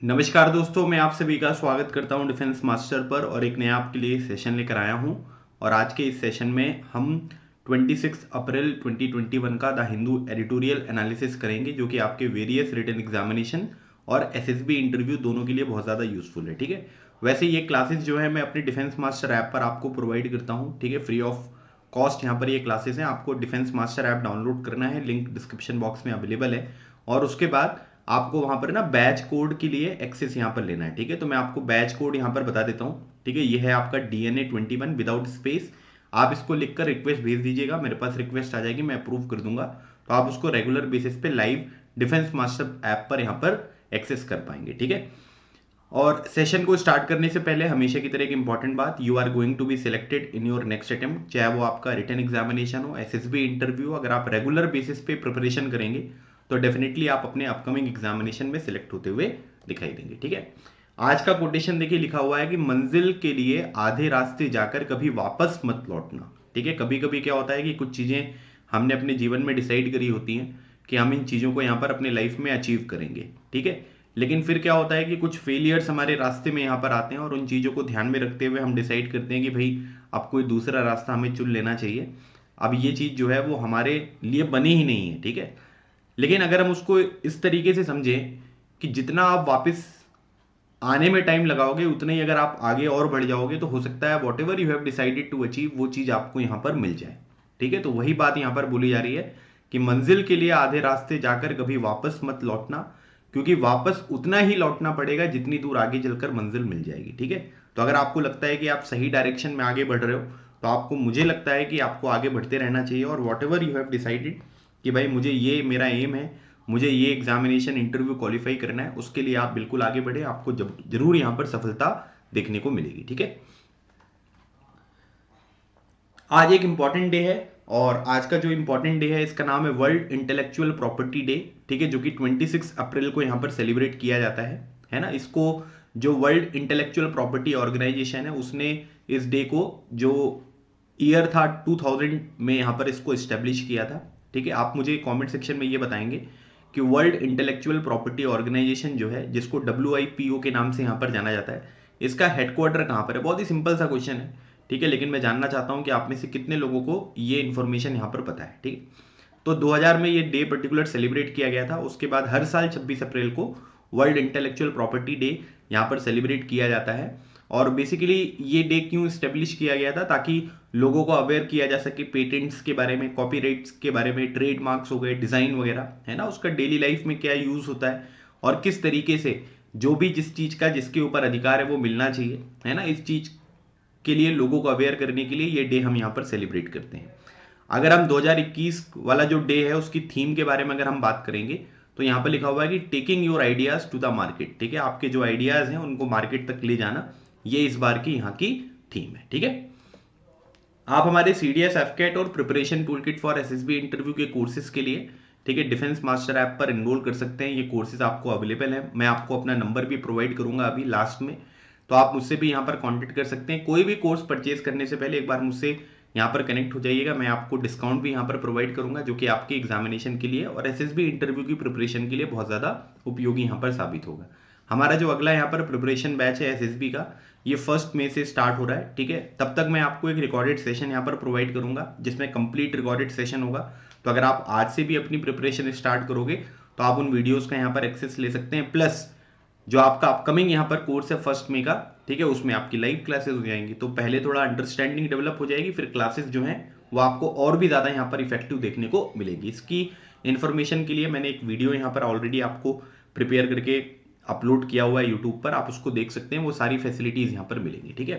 नमस्कार दोस्तों, मैं आप सभी का स्वागत करता हूं डिफेंस मास्टर पर और एक नया आपके लिए सेशन लेकर आया हूं। और आज के इस सेशन में हम 26 अप्रैल 2021 का द हिंदू एडिटोरियल एनालिसिस करेंगे, जो कि आपके वेरियस रिटन एग्जामिनेशन और एसएसबी इंटरव्यू दोनों के लिए बहुत ज़्यादा यूजफुल है। ठीक है, वैसे ये क्लासेस जो है मैं अपने डिफेंस मास्टर ऐप पर आपको प्रोवाइड करता हूँ। ठीक है, फ्री ऑफ कॉस्ट यहाँ पर ये क्लासेस हैं। आपको डिफेंस मास्टर ऐप डाउनलोड करना है, लिंक डिस्क्रिप्शन बॉक्स में अवेलेबल है। और उसके बाद आपको वहां पर ना बैच कोड के लिए एक्सेस यहाँ पर लेना है। ठीक है, तो मैं आपको बैच कोड यहाँ पर बता देता हूँ। ठीक है, ये है आपका DNA21 विदाउट स्पेस। आप इसको लिखकर रिक्वेस्ट भेज दीजिएगा, मेरे पास रिक्वेस्ट आ जाएगी, मैं अप्रूव कर दूंगा। तो आप उसको रेगुलर बेसिस पे लाइव डिफेंस मास्टर ऐप पर यहाँ पर एक्सेस कर पाएंगे। ठीक है, और सेशन को स्टार्ट करने से पहले हमेशा की तरह एक इंपॉर्टेंट बात, you are going to be selected in your next attempt, चाहे वो आपका रिटन एग्जामिनेशन हो, एसएसबी इंटरव्यू। अगर आप रेगुलर बेसिस पे प्रिपरेशन करेंगे तो डेफिनेटली आप अपने अपकमिंग एग्जामिनेशन में सिलेक्ट होते हुए दिखाई देंगे। ठीक है, आज का कोटेशन देखिए लिखा हुआ है कि मंजिल के लिए आधे रास्ते जाकर कभी वापस मत लौटना। ठीक है, कभी कभी क्या होता है कि कुछ चीजें हमने अपने जीवन में डिसाइड करी होती हैं कि हम इन चीजों को यहाँ पर अपने लाइफ में अचीव करेंगे। ठीक है, लेकिन फिर क्या होता है कि कुछ फेलियर्स हमारे रास्ते में यहाँ पर आते हैं और उन चीज़ों को ध्यान में रखते हुए हम डिसाइड करते हैं कि भाई अब कोई दूसरा रास्ता हमें चुन लेना चाहिए। अब ये चीज़ जो है वो हमारे लिए बनी ही नहीं है। ठीक है, लेकिन अगर हम उसको इस तरीके से समझें कि जितना आप वापस आने में टाइम लगाओगे उतना ही अगर आप आगे और बढ़ जाओगे, तो हो सकता है whatever you have decided to achieve वो चीज़ आपको यहाँ पर मिल जाए। ठीक है, तो वही बात यहाँ पर बोली जा रही है कि मंजिल के लिए आधे रास्ते जाकर कभी वापस मत लौटना, क्योंकि वापस उतना ही लौटना पड़ेगा जितनी दूर आगे चलकर मंजिल मिल जाएगी। ठीक है, तो अगर आपको लगता है कि आप सही डायरेक्शन में आगे बढ़ रहे हो, तो आपको, मुझे लगता है कि आपको आगे बढ़ते रहना चाहिए। और what ever you have decided कि भाई मुझे ये मेरा एम है, मुझे ये एग्जामिनेशन इंटरव्यू क्वालिफाई करना है, उसके लिए आप बिल्कुल आगे बढ़े, आपको जरूर यहां पर सफलता देखने को मिलेगी। ठीक है, आज एक इंपॉर्टेंट डे है और आज का जो इंपॉर्टेंट डे है इसका नाम है वर्ल्ड इंटेलेक्चुअल प्रॉपर्टी डे। ठीक है, जो कि 26 अप्रैल को यहाँ पर सेलिब्रेट किया जाता है ना। इसको जो वर्ल्ड इंटेलेक्चुअल प्रॉपर्टी ऑर्गेनाइजेशन है उसने इस डे को, जो ईयर था 2000 में, यहाँ पर इसको इस्टेब्लिश किया था। ठीक है, आप मुझे कमेंट सेक्शन में ये बताएंगे कि वर्ल्ड इंटेलेक्चुअल प्रॉपर्टी ऑर्गेनाइजेशन जो है, जिसको WIPO के नाम से यहाँ पर जाना जाता है, इसका हेडक्वार्टर कहाँ पर है। बहुत ही सिंपल सा क्वेश्चन है। ठीक है, लेकिन मैं जानना चाहता हूं कि आप में से कितने लोगों को ये इन्फॉर्मेशन यहां पर पता है। ठीक है, तो 2000 में ये डे पर्टिकुलर सेलिब्रेट किया गया था। उसके बाद हर साल 26 अप्रैल को वर्ल्ड इंटेलेक्चुअल प्रॉपर्टी डे यहां पर सेलिब्रेट किया जाता है। और बेसिकली ये डे क्यों स्टेब्लिश किया गया था, ताकि लोगों को अवेयर किया जा सके पेटेंट्स के बारे में, कॉपीराइट्स के बारे में, ट्रेडमार्क्स हो गए, डिजाइन वगैरह, है ना, उसका डेली लाइफ में क्या यूज होता है और किस तरीके से जो भी जिस चीज का जिसके ऊपर अधिकार है वो मिलना चाहिए, है ना, इस चीज के लिए लोगों को अवेयर करने के लिए ये डे हम यहाँ पर सेलिब्रेट करते हैं। अगर हम 2021 वाला जो डे है उसकी थीम के बारे में अगर हम बात करेंगे, तो यहाँ पर लिखा हुआ है कि taking your ideas to the market. ठीक है, आपके जो आइडियाज हैं उनको मार्केट तक ले जाना, ये इस बार की यहाँ की थीम है। ठीक है, आप हमारे CDS एफकेट और preparation tool kit for SSB interview के कोर्सेज के लिए, ठीक है, डिफेंस मास्टर ऐप पर एनरोल कर सकते हैं। ये कोर्सेज आपको अवेलेबल है। मैं आपको अपना नंबर भी प्रोवाइड करूंगा अभी लास्ट में, तो आप मुझसे भी यहाँ पर कांटेक्ट कर सकते हैं। कोई भी कोर्स परचेज करने से पहले एक बार मुझसे यहाँ पर कनेक्ट हो जाइएगा। मैं आपको डिस्काउंट भी यहाँ पर प्रोवाइड करूंगा, जो कि आपके एग्जामिनेशन के लिए और एसएसबी इंटरव्यू की प्रिपरेशन के लिए बहुत ज़्यादा उपयोगी यहाँ पर साबित होगा। हमारा जो अगला यहाँ पर प्रिपरेशन बैच है एसएसबी का, ये 1 मई से स्टार्ट हो रहा है। ठीक है, तब तक मैं आपको एक रिकॉर्डेड सेशन यहाँ पर प्रोवाइड करूंगा, जिसमें कंप्लीट रिकॉर्डेड सेशन होगा। तो अगर आप आज से भी अपनी प्रिपरेशन स्टार्ट करोगे तो आप उन वीडियोस का यहाँ पर एक्सेस ले सकते हैं। प्लस जो आपका अपकमिंग यहाँ पर कोर्स है 1 मई का, ठीक है, उसमें आपकी लाइव क्लासेस हो जाएंगी। तो पहले थोड़ा अंडरस्टैंडिंग डेवलप हो जाएगी, फिर क्लासेस जो हैं वो आपको और भी ज़्यादा यहाँ पर इफेक्टिव देखने को मिलेगी। इसकी इन्फॉर्मेशन के लिए मैंने एक वीडियो यहाँ पर ऑलरेडी आपको प्रिपेयर करके अपलोड किया हुआ है यूट्यूब पर, आप उसको देख सकते हैं। वो सारी फैसिलिटीज़ यहाँ पर मिलेंगी। ठीक है,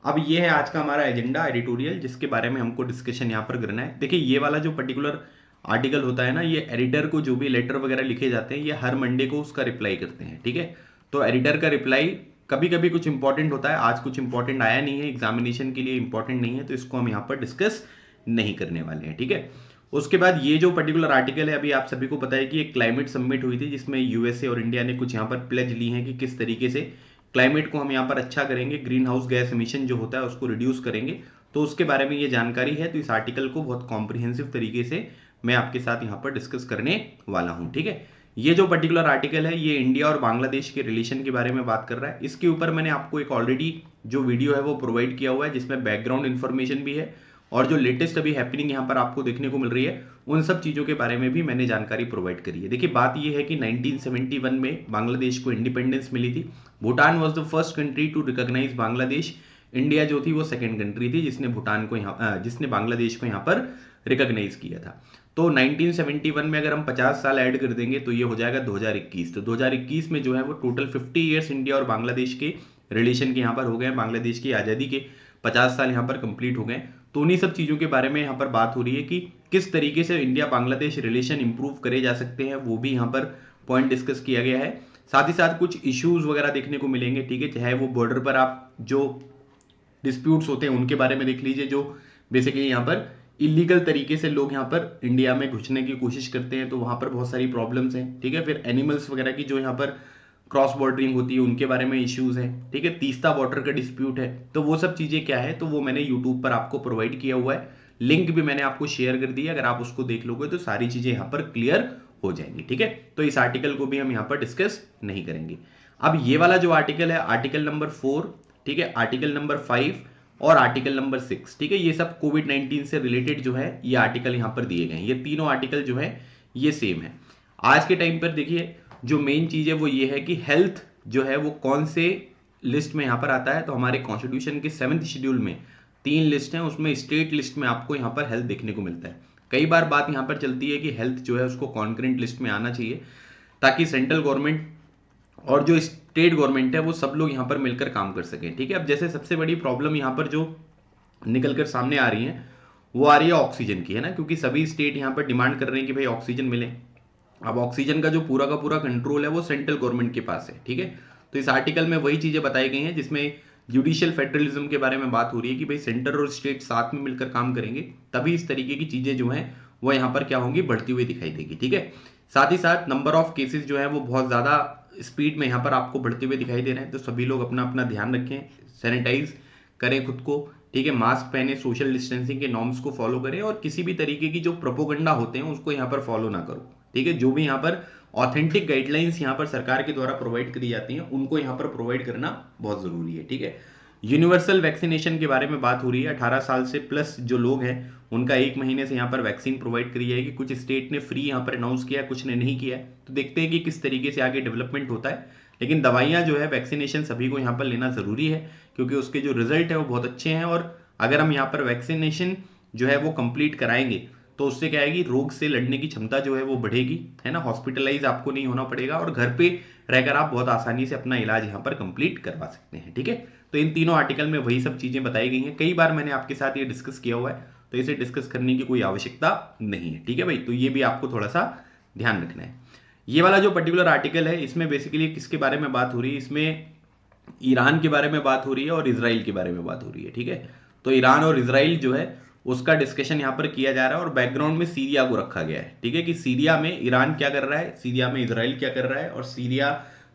अब ये है आज का हमारा एजेंडा एडिटोरियल, जिसके बारे में हमको डिस्कशन यहाँ पर करना है। देखिए, ये वाला जो पर्टिकुलर आर्टिकल होता है ना, ये एडिटर को जो भी लेटर वगैरह लिखे जाते हैं, ये हर मंडे को उसका रिप्लाई करते हैं। ठीक है, तो एडिटर का रिप्लाई कभी कभी कुछ इंपॉर्टेंट होता है। आज कुछ इंपॉर्टेंट आया नहीं है, एग्जामिनेशन के लिए इंपॉर्टेंट नहीं है, तो इसको हम यहाँ पर डिस्कस नहीं करने वाले हैं। ठीक है, उसके बाद ये जो पर्टिकुलर आर्टिकल है, अभी आप सभी को पता है कि एक क्लाइमेट समिट हुई थी, जिसमें यूएसए और इंडिया ने कुछ यहाँ पर प्लेज ली है कि किस तरीके से क्लाइमेट को हम यहाँ पर अच्छा करेंगे, ग्रीन हाउस गैस एमिशन जो होता है उसको रिड्यूस करेंगे। तो उसके बारे में ये जानकारी है। तो इस आर्टिकल को बहुत कॉम्प्रिहेंसिव तरीके से मैं आपके साथ यहाँ पर डिस्कस करने वाला हूँ। ठीक है, ये जो पर्टिकुलर आर्टिकल है ये इंडिया और बांग्लादेश के रिलेशन के बारे में बात कर रहा है। इसके ऊपर मैंने आपको एक ऑलरेडी जो वीडियो है वो प्रोवाइड किया हुआ है, जिसमें बैकग्राउंड इन्फॉर्मेशन भी है और जो लेटेस्ट अभी हैपनिंग यहाँ पर आपको देखने को मिल रही है उन सब चीज़ों के बारे में भी मैंने जानकारी प्रोवाइड करी है। देखिए बात ये है कि 1971 में बांग्लादेश को इंडिपेंडेंस मिली थी। Bhutan was the first country to recognise Bangladesh. India जो थी वो सेकेंड कंट्री थी जिसने बांग्लादेश को यहाँ पर रिकॉग्नाइज किया था। तो 1971 में अगर हम 50 साल ऐड कर देंगे तो ये हो जाएगा 2021। तो 2021 में जो है वो टोटल 50 ईयर्स इंडिया और बांग्लादेश के रिलेशन के यहाँ पर हो गए। बांग्लादेश की आज़ादी के 50 साल यहाँ पर कंप्लीट हो गए। तो उन्हीं सब चीज़ों के बारे में यहाँ पर बात हो रही है कि किस तरीके से इंडिया बांग्लादेश रिलेशन इंप्रूव करे जा सकते हैं, वो भी यहाँ पर पॉइंट डिस्कस किया गया है। साथ ही साथ कुछ इश्यूज वगैरह देखने को मिलेंगे, ठीक है, चाहे वो बॉर्डर पर आप जो डिस्प्यूट्स होते हैं उनके बारे में देख लीजिए, जो बेसिकली यहाँ पर इलीगल तरीके से लोग यहाँ पर इंडिया में घुसने की कोशिश करते हैं, तो वहाँ पर बहुत सारी प्रॉब्लम्स हैं, ठीक है। फिर एनिमल्स वगैरह की जो यहाँ पर क्रॉस बॉर्डरिंग होती है उनके बारे में इश्यूज हैं, ठीक है। तीस्ता बॉर्डर का डिस्प्यूट है, तो वो सब चीज़ें क्या है तो वो मैंने यूट्यूब पर आपको प्रोवाइड किया हुआ है, लिंक भी मैंने आपको शेयर कर दिया। अगर आप उसको देख लोगे तो सारी चीज़ें यहाँ पर क्लियर हो जाएंगी, ठीक है। तो इस आर्टिकल को भी हम यहाँ पर डिस्कस नहीं करेंगे। अब ये वाला जो आर्टिकल है, आर्टिकल नंबर 4, ठीक है, आर्टिकल नंबर 5 और आर्टिकल नंबर 6, ठीक है, ये सब कोविड-19 से रिलेटेड जो है ये आर्टिकल यहाँ पर दिए गए हैं। ये तीनों आर्टिकल जो है ये सेम है। आज के टाइम पर देखिए जो मेन चीज़ है वो ये है कि हेल्थ जो है वो कौन से लिस्ट में यहाँ पर आता है, तो हमारे कॉन्स्टिट्यूशन के 7th शेड्यूल में 3 लिस्ट हैं, उसमें स्टेट लिस्ट में आपको यहाँ पर हेल्थ देखने को मिलता है। कई बार बात यहाँ पर चलती है कि हेल्थ जो है उसको कॉन्करेंट लिस्ट में आना चाहिए, ताकि सेंट्रल गवर्नमेंट और जो स्टेट गवर्नमेंट है वो सब लोग यहाँ पर मिलकर काम कर सकें, ठीक है। अब जैसे सबसे बड़ी प्रॉब्लम यहाँ पर जो निकल कर सामने आ रही है वो आ रही है ऑक्सीजन की, है ना, क्योंकि सभी स्टेट यहाँ पर डिमांड कर रहे हैं कि भाई ऑक्सीजन मिले। अब ऑक्सीजन का जो पूरा का पूरा कंट्रोल है वो सेंट्रल गवर्नमेंट के पास है, ठीक है। तो इस आर्टिकल में वही चीज़ें बताई गई हैं जिसमें जुडिशियल फेडरलिज्म के बारे में बात हो रही है कि भाई सेंटर और स्टेट साथ में मिलकर काम करेंगे तभी इस तरीके की चीज़ें जो हैं वो यहाँ पर क्या होंगी, बढ़ती हुई दिखाई देगी, ठीक है। साथ ही साथ नंबर ऑफ केसेस जो है वो बहुत ज़्यादा स्पीड में यहाँ पर आपको बढ़ते हुए दिखाई दे रहे हैं, तो सभी लोग अपना अपना ध्यान रखें, सैनिटाइज करें खुद को, ठीक है, मास्क पहने, सोशल डिस्टेंसिंग के नॉर्म्स को फॉलो करें और किसी भी तरीके की जो प्रोपोगंडा होते हैं उसको यहाँ पर फॉलो ना करो, ठीक है। जो भी यहाँ पर ऑथेंटिक गाइडलाइंस यहाँ पर सरकार के द्वारा प्रोवाइड करी जाती हैं उनको यहाँ पर प्रोवाइड करना बहुत जरूरी है, ठीक है। यूनिवर्सल वैक्सीनेशन के बारे में बात हो रही है। 18 साल से प्लस जो लोग हैं उनका 1 महीने से यहाँ पर वैक्सीन प्रोवाइड करी जाएगी। कुछ स्टेट ने फ्री यहाँ पर अनाउंस किया, कुछ ने नहीं किया, तो देखते हैं कि किस तरीके से आगे डेवलपमेंट होता है। लेकिन दवाइयाँ जो है वैक्सीनेशन सभी को यहाँ पर लेना ज़रूरी है, क्योंकि उसके जो रिजल्ट है वो बहुत अच्छे हैं। और अगर हम यहाँ पर वैक्सीनेशन जो है वो कंप्लीट कराएंगे तो उससे क्या आएगी, रोग से लड़ने की क्षमता जो है वो बढ़ेगी, है ना। हॉस्पिटलाइज आपको नहीं होना पड़ेगा और घर पे रहकर आप बहुत आसानी से अपना इलाज यहाँ पर कंप्लीट करवा सकते हैं, ठीक है। तो इन तीनों आर्टिकल में वही सब चीज़ें बताई गई हैं। कई बार मैंने आपके साथ ये डिस्कस किया हुआ है, तो इसे डिस्कस करने की कोई आवश्यकता नहीं है, ठीक है भाई। तो ये भी आपको थोड़ा सा ध्यान रखना है। ये वाला जो पर्टिकुलर आर्टिकल है इसमें बेसिकली किसके बारे में बात हो रही है, इसमें ईरान के बारे में बात हो रही है और इसराइल के बारे में बात हो रही है, ठीक है। तो ईरान और इसराइल जो है उसका डिस्कशन यहाँ पर किया जा रहा है और बैकग्राउंड में सीरिया को रखा गया है, ठीक है, कि सीरिया में ईरान क्या कर रहा है, सीरिया में इसराइल क्या कर रहा है और सीरिया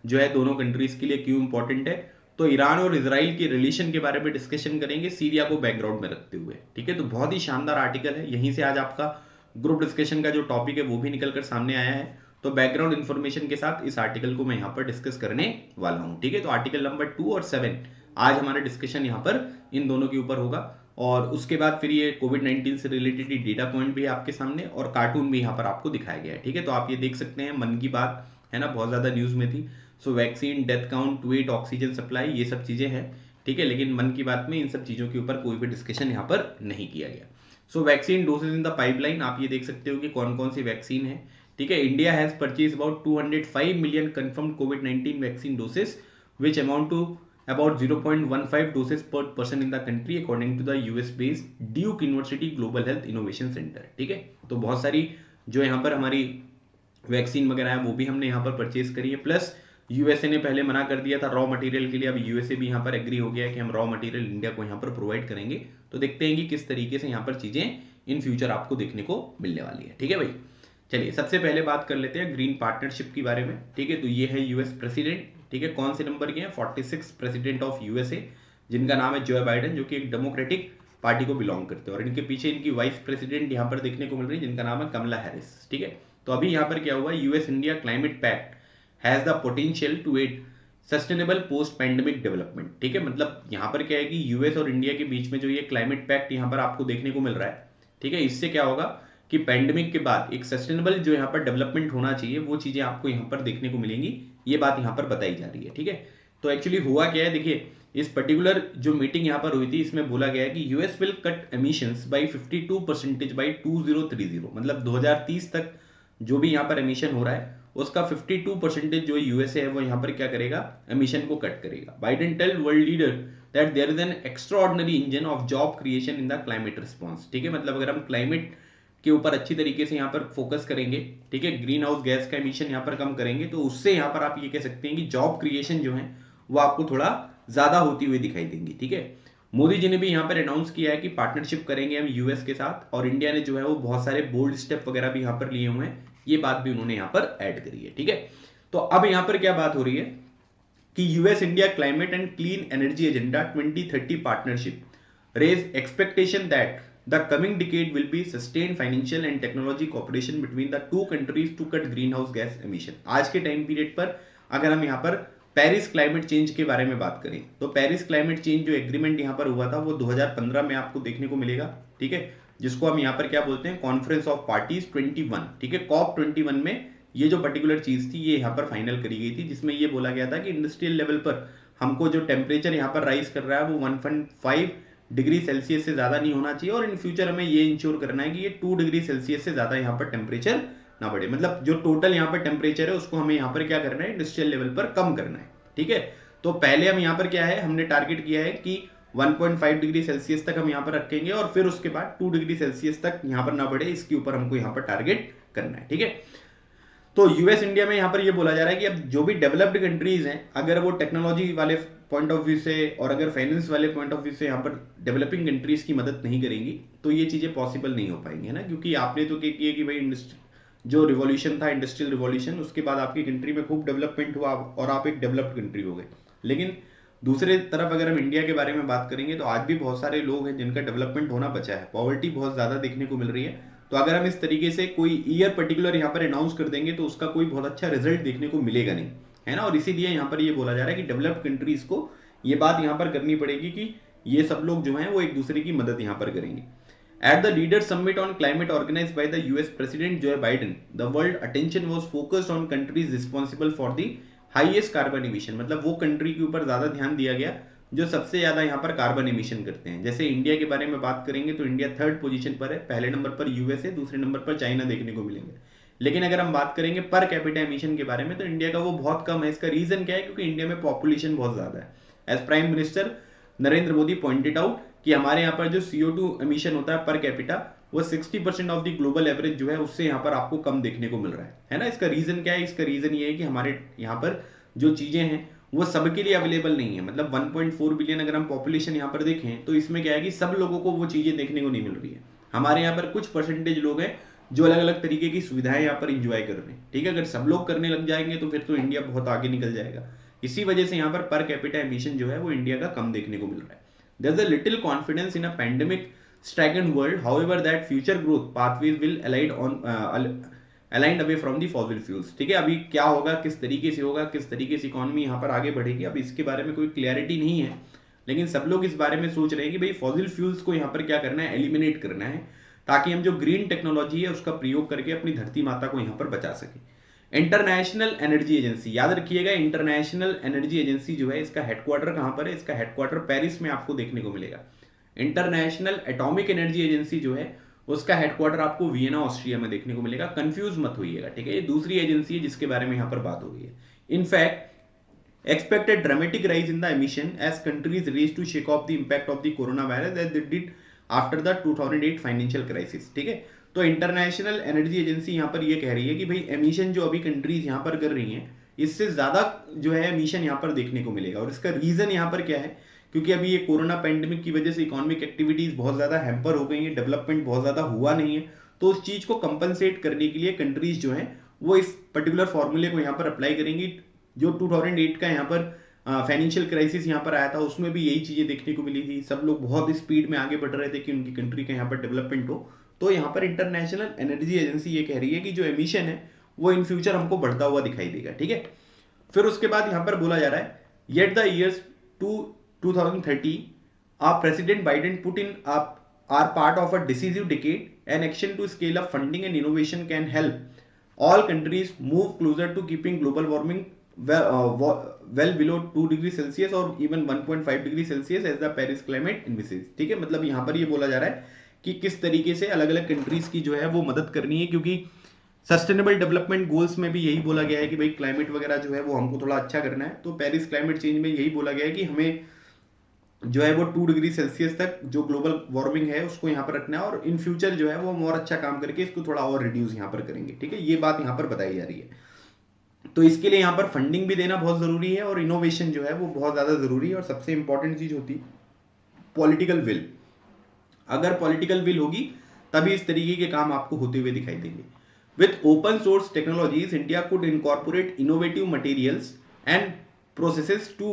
जो है दोनों कंट्रीज के लिए क्यों इंपॉर्टेंट है। तो ईरान और इसराइल के रिलेशन के बारे में डिस्कशन करेंगे सीरिया को बैकग्राउंड में रखते हुए, ठीक है। तो बहुत ही शानदार आर्टिकल है। यहीं से आज आपका ग्रुप डिस्कशन का जो टॉपिक है वो भी निकल कर सामने आया है। तो बैकग्राउंड इन्फॉर्मेशन के साथ इस आर्टिकल को मैं यहाँ पर डिस्कस करने वाला हूँ, ठीक है। तो आर्टिकल नंबर 2 और 7 आज हमारा डिस्कशन यहाँ पर इन दोनों के ऊपर होगा और उसके बाद फिर ये कोविड-19 से रिलेटेड डेटा पॉइंट भी है आपके सामने और कार्टून भी यहाँ पर आपको दिखाया गया है, ठीक है। तो आप ये देख सकते हैं, मन की बात है ना, बहुत ज़्यादा न्यूज़ में थी। So vaccine, death count, wait, oxygen supply, ये सब चीज़ें हैं, ठीक है। लेकिन मन की बात में इन सब चीज़ों के ऊपर कोई भी डिस्कशन यहाँ पर नहीं किया गया। So vaccine dosage in the pipeline, आप ये देख सकते हो कि कौन कौन सी वैक्सीन है, ठीक है। India has purchase about 205 million confirmed कोविड-19 vaccine doses which amount to about 0.15 doses per person in the country according to the US based Duke University Global Health Innovation Center, ठीक है। तो बहुत सारी जो यहाँ पर हमारी वैक्सीन वगैरह है वो भी हमने यहाँ पर परचेज करी है। प्लस यूएसए ने पहले मना कर दिया था रॉ मटेरियल के लिए, अब यूएसए भी यहाँ पर एग्री हो गया है कि हम रॉ मटेरियल इंडिया को यहाँ पर प्रोवाइड करेंगे। तो देखते हैं कि किस तरीके से यहाँ पर चीजें इन फ्यूचर आपको देखने को मिलने वाली है, ठीक है भाई। चलिए सबसे पहले बात कर लेते हैं ग्रीन पार्टनरशिप के बारे में, ठीक है। तो ये है यूएस प्रेसिडेंट, ठीक है। कौन से नंबर के हैं, 46 प्रेसिडेंट ऑफ यूएसए, जिनका नाम है जो बाइडेन, जो कि एक डेमोक्रेटिक पार्टी को बिलोंग करते हैं। और इनके पीछे इनकी वाइस प्रेसिडेंट यहाँ पर देखने को मिल रही है जिनका नाम है कमला हैरिस, ठीक है। तो अभी यहाँ पर क्या हुआ, US India climate pact has the potential to aid sustainable post pandemic development. ठीक है, मतलब यहाँ पर क्या है कि यूएस और इंडिया के बीच में जो ये क्लाइमेट पैक्ट यहाँ पर आपको देखने को मिल रहा है, ठीक है, इससे क्या होगा कि पैंडेमिक के बाद एक सस्टेनेबल जो यहाँ पर डेवलपमेंट होना चाहिए वो चीजें आपको यहाँ पर देखने को मिलेंगी, ये बात यहाँ पर बताई जा रही है। ठीक है, तो एक्चुअली हुआ क्या है, देखिए इस पर्टिकुलर जो मीटिंग यहाँ पर हुई थी इसमें बोला गया है कि US will cut emissions by 52% by 2030, मतलब 2030 तक जो भी यहाँ पर एमिशन हो रहा है उसका 52% जो यूएसए है वो यहाँ पर क्या करेगा, एमिशन को कट करेगा। Biden tell world leader that there is an extraordinary engine of job creation in the climate response. ठीक है, मतलब अगर हम क्लाइमेट के ऊपर अच्छी तरीके से यहाँ पर फोकस करेंगे, ठीक है, ग्रीन हाउस गैस का एमिशन यहाँ पर कम करेंगे, तो उससे यहाँ पर आप ये कह सकते हैं कि जॉब क्रिएशन जो है वो आपको थोड़ा ज्यादा होती हुई दिखाई देंगी। ठीक है, मोदी जी ने भी यहाँ पर अनाउंस किया है कि पार्टनरशिप करेंगे हम यूएस के साथ, और इंडिया ने जो है वो बहुत सारे बोल्ड स्टेप वगैरह भी यहाँ पर लिए हुए हैं, ये बात भी उन्होंने यहाँ पर ऐड करी है। ठीक है, तो अब यहाँ पर क्या बात हो रही है कि US India climate and clean energy agenda 2030 partnership raise expectation that the coming decade will be sustained financial and technology cooperation between the two countries to cut greenhouse gas emission। आज के टाइम पीरियड पर अगर हम यहाँ पर Paris climate change के बारे में बात करें तो पेरिस क्लाइमेट चेंज जो एग्रीमेंट यहाँ पर हुआ था वो 2015 में आपको देखने को मिलेगा। ठीक है, जिसको हम यहाँ पर क्या बोलते हैं, कॉन्फ्रेंस ऑफ पार्टीज 21। ठीक है, कॉप 21 में ये जो पर्टिकुलर चीज थी ये यहाँ पर फाइनल करी गई थी, जिसमें ये बोला गया था कि इंडस्ट्रियल लेवल पर हमको जो टेम्परेचर यहाँ पर राइज कर रहा है वो 1.5 डिग्री सेल्सियस से ज्यादा नहीं होना चाहिए, और इन फ्यूचर हमें ये इंश्योर करना है कि ये 2 डिग्री सेल्सियस से ज्यादा यहाँ पर टेम्परेचर ना बढ़े। मतलब जो टोटल यहाँ पर टेम्परेचर है उसको हमें यहाँ पर क्या करना है, इंडस्ट्रियल लेवल पर कम करना है। ठीक है, तो पहले हम यहाँ पर क्या है, हमने टारगेट किया है कि 1.5 डिग्री सेल्सियस तक हम यहाँ पर रखेंगे, और फिर उसके बाद 2 डिग्री सेल्सियस तक यहाँ पर ना बढ़े, इसके ऊपर हमको यहाँ पर टारगेट करना है। ठीक है, तो यूएस इंडिया में यहाँ पर ये बोला जा रहा है कि अब जो भी डेवलप्ड कंट्रीज हैं अगर वो टेक्नोलॉजी वाले पॉइंट ऑफ व्यू से और अगर फाइनेंस वाले पॉइंट ऑफ व्यू से यहाँ पर डेवलपिंग कंट्रीज की मदद नहीं करेंगी तो ये चीजें पॉसिबल नहीं हो पाएंगी, है ना। क्योंकि आपने तो क्या किया कि भाई जो रिवॉल्यूशन था, इंडस्ट्रियल रिवॉल्यूशन, उसके बाद आपकी कंट्री में खूब डेवलपमेंट हुआ और आप एक डेवलप्ड कंट्री हो गए। लेकिन दूसरे तरफ अगर हम इंडिया के बारे में बात करेंगे तो आज भी बहुत सारे लोग हैं जिनका डेवलपमेंट होना बचा है, पॉवर्टी बहुत ज्यादा देखने को मिल रही है। तो अगर हम इस तरीके से कोई ईयर पर्टिकुलर यहाँ पर अनाउंस कर देंगे तो उसका कोई बहुत अच्छा रिजल्ट देखने को मिलेगा नहीं, है ना। और इसीलिए यहाँ पर ये बोला जा रहा है कि डेवलप्ड कंट्रीज को ये बात यहाँ पर करनी पड़ेगी कि ये सब लोग जो हैं वो एक दूसरे की मदद यहाँ पर करेंगे। At the Leaders Summit on Climate organized by the US President Joe Biden, the world attention was focused on countries responsible for the highest carbon emission। मतलब वो कंट्री के ऊपर ज्यादा ध्यान दिया गया जो सबसे ज्यादा यहाँ पर कार्बन एमिशन करते हैं। जैसे इंडिया के बारे में बात करेंगे तो इंडिया 3rd पोजीशन पर है, पहले नंबर पर यूएसए, दूसरे नंबर पर चाइना देखने को मिलेंगे। लेकिन अगर हम बात करेंगे पर कैपिटा एमिशन के बारे में तो इंडिया का वो बहुत कम है। इसका रीजन क्या है, क्योंकि इंडिया में पॉपुलेशन बहुत ज्यादा है। As prime minister Narendra Modi pointed out कि हमारे यहाँ पर जो CO2 एमिशन होता है पर कैपिटा वो 60% ऑफ द ग्लोबल एवरेज जो है उससे यहाँ पर आपको कम देखने को मिल रहा है ना। इसका रीजन क्या है, इसका रीजन ये है कि हमारे यहाँ पर जो चीजें हैं वो सबके लिए अवेलेबल नहीं है। मतलब 1.4 बिलियन अगर हम पॉपुलेशन यहाँ पर देखें तो इसमें क्या है कि सब लोगों को वो चीजें देखने को नहीं मिल रही है। हमारे यहाँ पर कुछ परसेंटेज लोग हैं जो अलग अलग तरीके की सुविधाएं यहाँ पर इंजॉय कर रहे हैं। ठीक है, अगर सब लोग करने लग जाएंगे तो फिर तो इंडिया बहुत आगे निकल जाएगा। इसी वजह से यहाँ पर कैपिटा एमिशन जो है वो इंडिया का कम देखने को मिल रहा है। There's a little confidence in a pandemic stagnant world, however, that future growth pathways will aligned away from the fossil fuels। ठीक है, अभी क्या होगा, किस तरीके से होगा, किस तरीके से इकोनॉमी यहाँ पर आगे बढ़ेगी, अब इसके बारे में कोई क्लैरिटी नहीं है। लेकिन सब लोग इस बारे में सोच रहे हैं कि भाई फॉसिल फ्यूल्स को यहाँ पर क्या करना है, एलिमिनेट करना है, ताकि हम जो ग्रीन टेक्नोलॉजी है उसका प्रयोग करके अपनी धरती माता को यहाँ पर बचा सके। इंटरनेशनल एनर्जी एजेंसी, याद रखिएगा इंटरनेशनल एनर्जी एजेंसी जो है इसका हेडक्वार्टर कहां पर है, इसका हेडक्वार्टर पेरिस में आपको देखने को मिलेगा। इंटरनेशनल एटॉमिक एनर्जी एजेंसी जो है उसका हेडक्वार्टर आपको वियना ऑस्ट्रिया में देखने को मिलेगा। कंफ्यूज मत होइएगा, ठीक है, ये दूसरी एजेंसी है जिसके बारे में यहां पर बात हो रही है। In fact expected dramatic rise in the emission as countries race to shake off the impact of the coronavirus as they did after the 2008 financial crisis. ठीक है, तो इंटरनेशनल एनर्जी एजेंसी यहाँ पर ये कह रही है कि भाई एमिशन जो अभी कंट्रीज यहाँ पर कर रही हैं इससे ज्यादा जो है एमिशन यहाँ पर देखने को मिलेगा। और इसका रीजन यहाँ पर क्या है, क्योंकि अभी ये कोरोना पैंडेमिक की वजह से इकोनॉमिक एक्टिविटीज बहुत ज्यादा हैम्पर हो गई है, डेवलपमेंट बहुत ज्यादा हुआ नहीं है। तो उस चीज को कंपनसेट करने के लिए कंट्रीज जो है वो इस पर्टिकुलर फॉर्मूले को यहाँ पर अप्लाई करेंगी। जो 2008 का यहाँ पर फाइनेंशियल क्राइसिस यहाँ पर आया था उसमें भी यही चीजें देखने को मिली थी। सब लोग बहुत स्पीड में आगे बढ़ रहे थे कि उनकी कंट्री का यहाँ पर डेवलपमेंट हो। तो यहाँ पर इंटरनेशनल एनर्जी एजेंसी ये कह रही है कि जो एमिशन है वो इन फ्यूचर हमको बढ़ता हुआ दिखाई देगा, ठीक है। फिर उसके बाद यहाँ पर बोला जा रहा है yet the years 2030 president Biden put in our part of a decisive decade on action to scale up funding and innovation can help all countries move closer to keeping global warming well below 2 degree Celsius or even 1.5 degree Celsius as the Paris climate envisages, ठीक है। मतलब यहाँ पर ये बोला जा रहा है कि किस तरीके से अलग अलग कंट्रीज की जो है वो मदद करनी है, क्योंकि सस्टेनेबल डेवलपमेंट गोल्स में भी यही बोला गया है कि भाई क्लाइमेट वगैरह जो है वो हमको थोड़ा अच्छा करना है। तो पेरिस क्लाइमेट चेंज में यही बोला गया है कि हमें जो है वो 2 डिग्री सेल्सियस तक जो ग्लोबल वार्मिंग है उसको यहाँ पर रखना है, और इन फ्यूचर जो है वो हम और अच्छा काम करके इसको थोड़ा और रिड्यूस यहाँ पर करेंगे, ठीक है। ये बात यहाँ पर बताई जा रही है। तो इसके लिए यहाँ पर फंडिंग भी देना बहुत जरूरी है और इनोवेशन जो है वो बहुत ज्यादा जरूरी है, और सबसे इंपॉर्टेंट चीज होती है पॉलिटिकल विल। अगर पॉलिटिकल विल होगी तभी इस तरीके के काम आपको होते हुए दिखाई देंगे। With open source technologies India could incorporate innovative materials and processes to